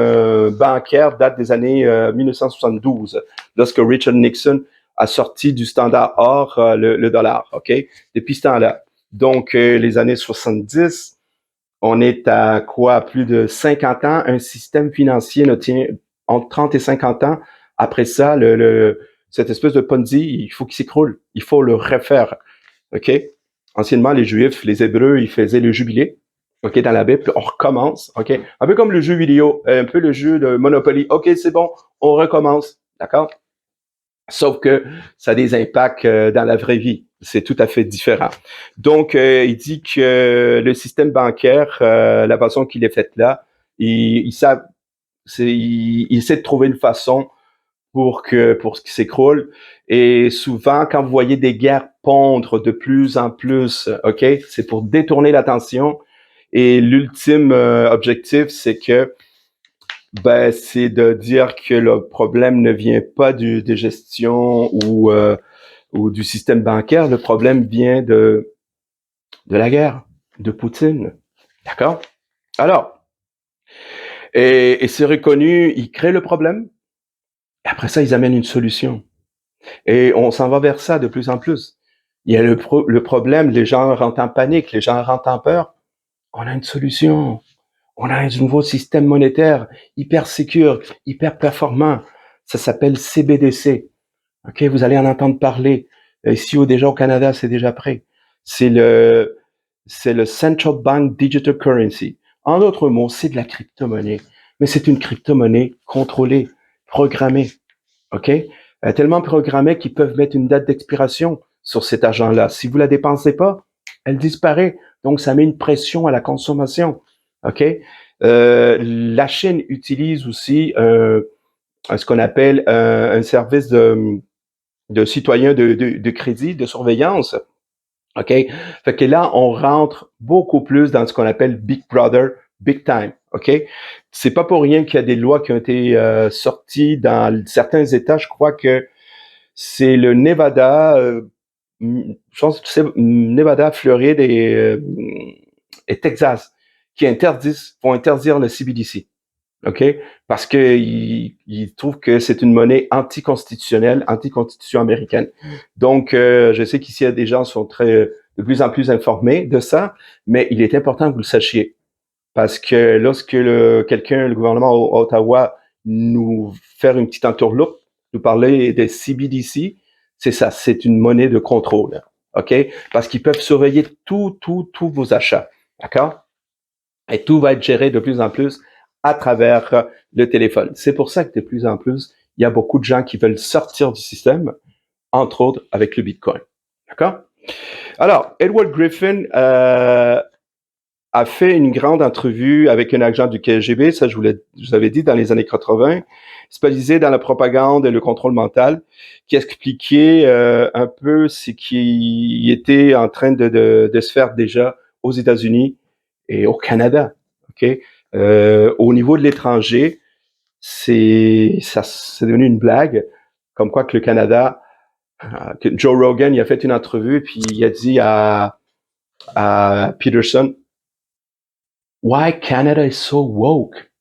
bancaire date des années 1972, lorsque Richard Nixon a sorti du standard or le dollar. OK? Depuis ce temps-là. Donc, les années 70, on est à quoi? Plus de 50 ans. Un système financier nous tient entre 30 et 50 ans. Après ça, cette espèce de Ponzi, il faut qu'il s'écroule. Il faut le refaire. OK? Anciennement, les Juifs, les Hébreux, ils faisaient le jubilé. OK, dans la Bible, on recommence. OK? Un peu comme le jeu vidéo, un peu le jeu de Monopoly. OK, c'est bon, on recommence. D'accord? Sauf que ça a des impacts dans la vraie vie. C'est tout à fait différent. Donc, il dit que le système bancaire, la façon qu'il est fait là, il essaie de trouver une façon pour ce qui s'écroule. Et souvent, quand vous voyez des guerres pondre de plus en plus, ok, c'est pour détourner l'attention. Et l'ultime objectif, c'est que c'est de dire que le problème ne vient pas de gestion ou du système bancaire. Le problème vient de la guerre, de Poutine. D'accord? Alors, et c'est reconnu, ils créent le problème. Et après ça, ils amènent une solution. Et on s'en va vers ça de plus en plus. Il y a le problème, les gens rentrent en panique, les gens rentrent en peur. On a une solution. On a un nouveau système monétaire hyper sécure, hyper performant. Ça s'appelle CBDC. OK, vous allez en entendre parler. Ici ou déjà au Canada, c'est déjà prêt. C'est le Central Bank Digital Currency. En d'autres mots, c'est de la crypto-monnaie. Mais c'est une crypto-monnaie contrôlée, programmée. OK? Tellement programmée qu'ils peuvent mettre une date d'expiration sur cet argent-là. Si vous la dépensez pas, elle disparaît. Donc, ça met une pression à la consommation. OK? La Chine utilise aussi ce qu'on appelle un service de citoyens de crédit, de surveillance. OK? Fait que là, on rentre beaucoup plus dans ce qu'on appelle Big Brother, Big Time. OK? C'est pas pour rien qu'il y a des lois qui ont été sorties dans certains États. Je crois que c'est le Nevada, je pense que c'est Nevada, Floride et Texas qui vont interdire le CBDC. OK? Parce que il trouve que c'est une monnaie anticonstitutionnelle, anti-constitution américaine. Donc, je sais qu'ici, des gens sont de plus en plus informés de ça, mais il est important que vous le sachiez. Parce que lorsque le gouvernement Ottawa nous fait une petite entourloupe, nous parler des CBDC, c'est ça, c'est une monnaie de contrôle. OK? Parce qu'ils peuvent surveiller tous vos achats. D'accord? Et tout va être géré de plus en plus à travers le téléphone. C'est pour ça que de plus en plus, il y a beaucoup de gens qui veulent sortir du système, entre autres avec le Bitcoin. D'accord? Alors, Edward Griffin a fait une grande entrevue avec un agent du KGB, ça je vous avais dit, dans les années 80, spécialisé dans la propagande et le contrôle mental, qui expliquait un peu ce qui était en train de se faire déjà aux États-Unis et au Canada. Ok, au niveau de l'étranger, c'est devenu une blague, comme quoi que le Canada, que Joe Rogan, il a fait une entrevue puis il a dit à Peterson, Why Canada is so woke?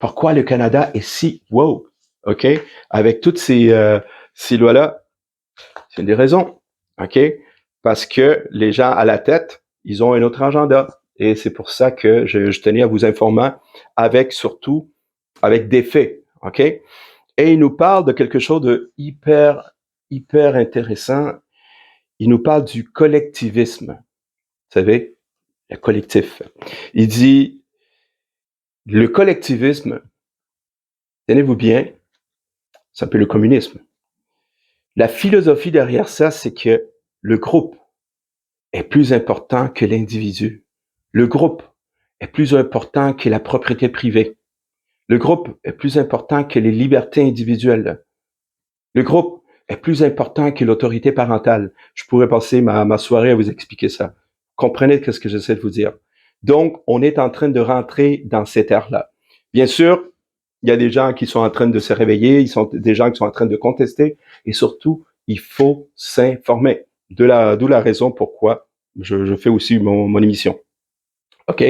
Pourquoi le Canada est si woke? OK? Avec toutes ces lois-là, c'est une des raisons. OK? Parce que les gens à la tête, ils ont un autre agenda. Et c'est pour ça que je tenais à vous informer surtout avec des faits. OK? Et il nous parle de quelque chose de hyper intéressant. Il nous parle du collectivisme. Vous savez, le collectif. Il dit, le collectivisme, tenez-vous bien, ça s'appelle le communisme. La philosophie derrière ça, c'est que le groupe est plus important que l'individu. Le groupe est plus important que la propriété privée. Le groupe est plus important que les libertés individuelles. Le groupe est plus important que l'autorité parentale. Je pourrais passer ma soirée à vous expliquer ça. Comprenez ce que j'essaie de vous dire. Donc, on est en train de rentrer dans cette ère-là. Bien sûr, il y a des gens qui sont en train de se réveiller, il y a des gens qui sont en train de contester, et surtout, il faut s'informer. D'où la raison pourquoi je fais aussi mon émission. OK.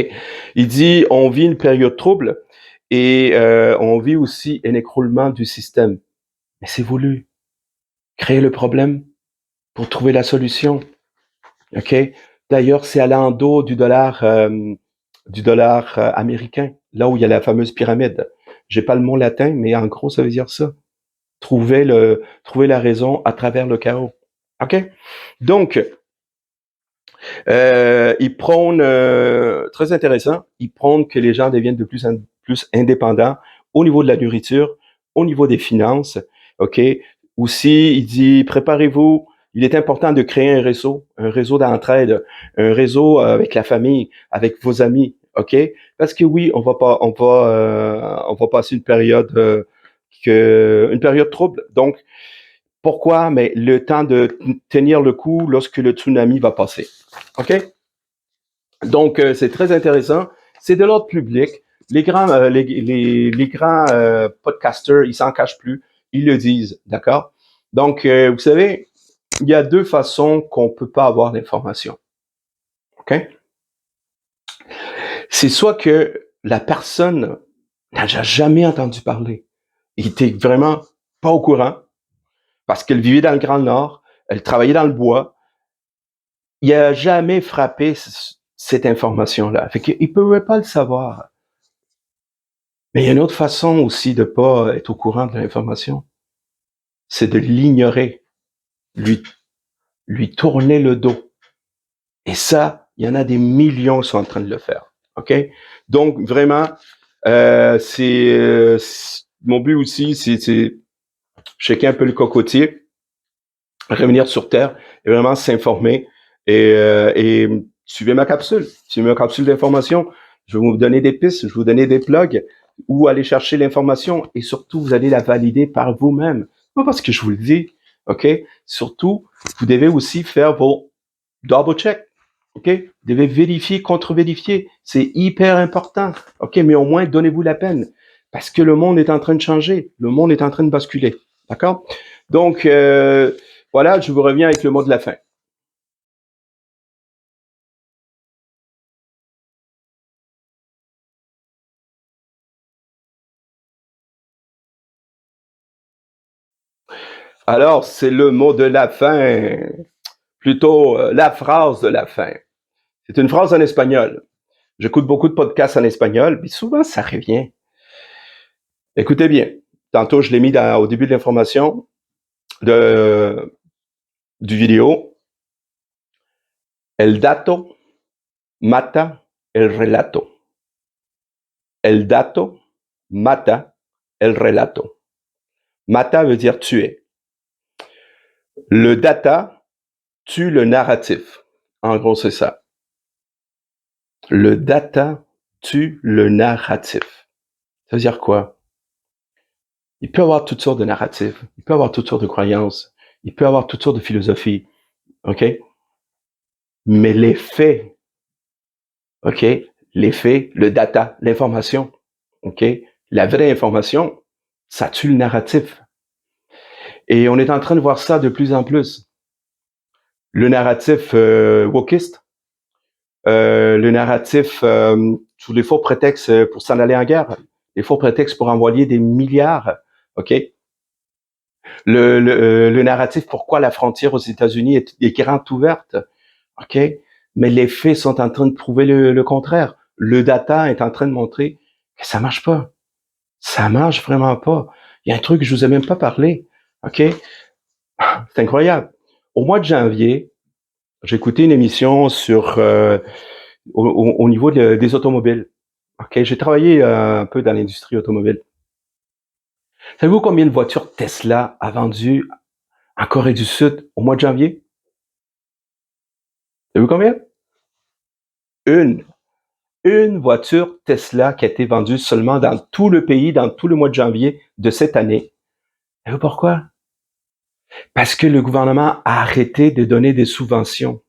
Il dit, on vit une période trouble et on vit aussi un écroulement du système. Mais c'est voulu. Créer le problème pour trouver la solution. OK? D'ailleurs, c'est à l'endos du dollar américain, là où il y a la fameuse pyramide. J'ai pas le mot latin, mais en gros, ça veut dire ça. Trouver la raison à travers le chaos. OK? Donc, il prône, très intéressant, il prône que les gens deviennent de plus en plus indépendants au niveau de la nourriture, au niveau des finances. OK? Aussi, il dit, préparez-vous, il est important de créer un réseau d'entraide, un réseau avec la famille, avec vos amis. OK? Parce que oui, on va passer une période trouble. Donc, pourquoi? Mais le temps de tenir le coup lorsque le tsunami va passer. OK? Donc, c'est très intéressant. C'est de l'ordre public. Les grands podcasters, ils s'en cachent plus. Ils le disent, d'accord? Donc, vous savez, il y a deux façons qu'on peut pas avoir l'information. OK? C'est soit que la personne n'a jamais entendu parler. Il était vraiment pas au courant parce qu'elle vivait dans le Grand Nord, elle travaillait dans le bois. Il a jamais frappé cette information-là. Fait qu'il pouvait pas le savoir. Mais il y a une autre façon aussi de pas être au courant de l'information, c'est de l'ignorer, lui, lui tourner le dos. Et ça, il y en a des millions qui sont en train de le faire. OK? Donc, vraiment, mon but aussi, c'est checker un peu le cocotier, revenir sur Terre et vraiment s'informer et suivez ma capsule. Suivez ma capsule d'information. Je vais vous donner des pistes, je vais vous donner des plugs où aller chercher l'information et surtout, vous allez la valider par vous-même. Pas parce que je vous le dis, OK? Surtout, vous devez aussi faire vos double check. OK? Vous devez vérifier, contre-vérifier. C'est hyper important. OK? Mais au moins, donnez-vous la peine. Parce que le monde est en train de changer. Le monde est en train de basculer. D'accord? Donc, voilà, je vous reviens avec le mot de la fin. Alors, c'est le mot de la fin, plutôt la phrase de la fin. C'est une phrase en espagnol. J'écoute beaucoup de podcasts en espagnol, mais souvent ça revient. Écoutez bien. Tantôt, je l'ai mis au début de l'information du vidéo. El dato mata el relato. El dato mata el relato. Mata veut dire tuer. Le data tue le narratif. En gros, c'est ça. Le data tue le narratif. Ça veut dire quoi? Il peut y avoir toutes sortes de narratifs. Il peut y avoir toutes sortes de croyances. Il peut y avoir toutes sortes de philosophies. OK? Mais les faits, OK? Les faits, le data, l'information, OK? La vraie information, ça tue le narratif. Et on est en train de voir ça de plus en plus. Le narratif wokiste, le narratif sous les faux prétextes pour s'en aller en guerre, les faux prétextes pour envoyer des milliards, OK? Le narratif pourquoi la frontière aux États-Unis est grande ouverte, OK? Mais les faits sont en train de prouver le contraire. Le data est en train de montrer que ça marche pas. Ça marche vraiment pas. Il y a un truc que je vous ai même pas parlé, OK? C'est incroyable. Au mois de janvier, j'ai écouté une émission sur au niveau des automobiles. OK, j'ai travaillé un peu dans l'industrie automobile. Savez-vous combien de voitures Tesla a vendu en Corée du Sud au mois de janvier? Savez-vous combien? Une voiture Tesla qui a été vendue seulement dans tout le pays, dans tout le mois de janvier de cette année. Savez-vous pourquoi? Parce que le gouvernement a arrêté de donner des subventions.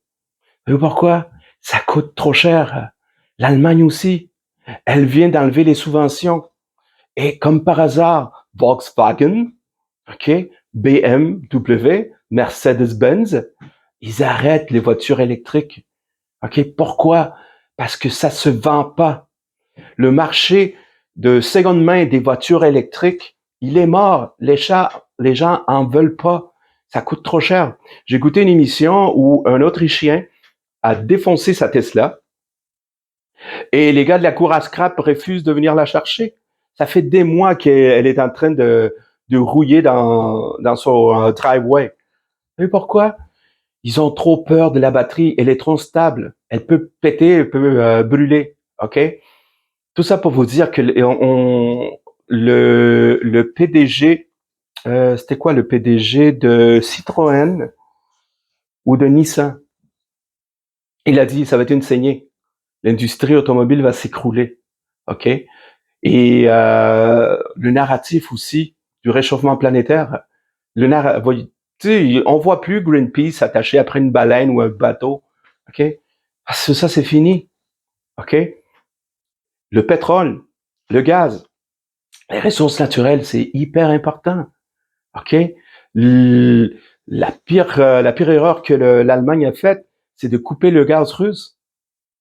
Savez-vous pourquoi? Ça coûte trop cher. L'Allemagne aussi. Elle vient d'enlever les subventions. Et comme par hasard, Volkswagen, OK, BMW, Mercedes-Benz, ils arrêtent les voitures électriques. OK, pourquoi? Parce que ça se vend pas. Le marché de seconde main des voitures électriques, il est mort. Les gens en veulent pas. Ça coûte trop cher. J'ai écouté une émission où un Autrichien a défoncé sa Tesla et les gars de la cour à scrap refusent de venir la chercher. Ça fait des mois qu'elle est en train de rouiller dans son driveway. Vous savez pourquoi? Ils ont trop peur de la batterie. Elle est trop stable. Elle peut péter, elle peut brûler. OK? Tout ça pour vous dire que le PDG, c'était quoi le PDG de Citroën ou de Nissan? Il a dit, ça va être une saignée. L'industrie automobile va s'écrouler. OK? Et le narratif aussi du réchauffement planétaire. On voit plus Greenpeace attaché après une baleine ou un bateau. OK? Parce que ça, c'est fini. OK? Le pétrole, le gaz, les ressources naturelles, c'est hyper important. OK? La pire erreur que l'Allemagne a faite, c'est de couper le gaz russe.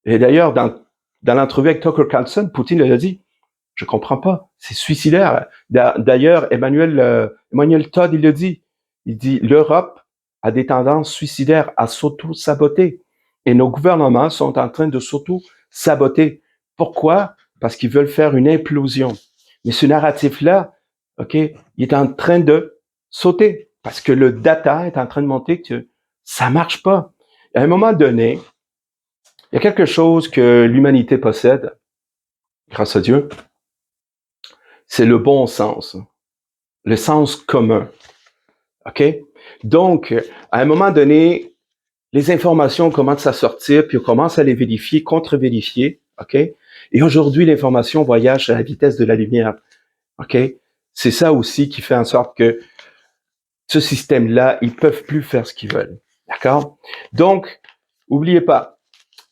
Et d'ailleurs, dans l'entrevue avec Tucker Carlson, Poutine l'a dit, je comprends pas, c'est suicidaire. D'ailleurs, Emmanuel Todd, il le dit. Il dit, l'Europe a des tendances suicidaires à s'auto-saboter. Et nos gouvernements sont en train de s'auto-saboter. Pourquoi? Parce qu'ils veulent faire une implosion. Mais ce narratif-là, OK, il est en train de sauter. Parce que le data est en train de monter que ça marche pas. À un moment donné, il y a quelque chose que l'humanité possède, grâce à Dieu, c'est le bon sens, le sens commun. OK? Donc, à un moment donné, les informations commencent à sortir, puis on commence à les vérifier, contre-vérifier. OK? Et aujourd'hui, l'information voyage à la vitesse de la lumière. OK? C'est ça aussi qui fait en sorte que ce système-là, ils peuvent plus faire ce qu'ils veulent. D'accord? Donc, oubliez pas,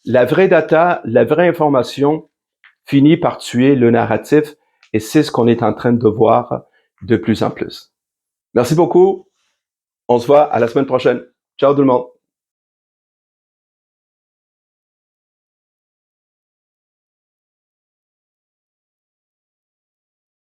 la vraie data, la vraie information finit par tuer le narratif et c'est ce qu'on est en train de voir de plus en plus. Merci beaucoup. On se voit à la semaine prochaine. Ciao tout le monde.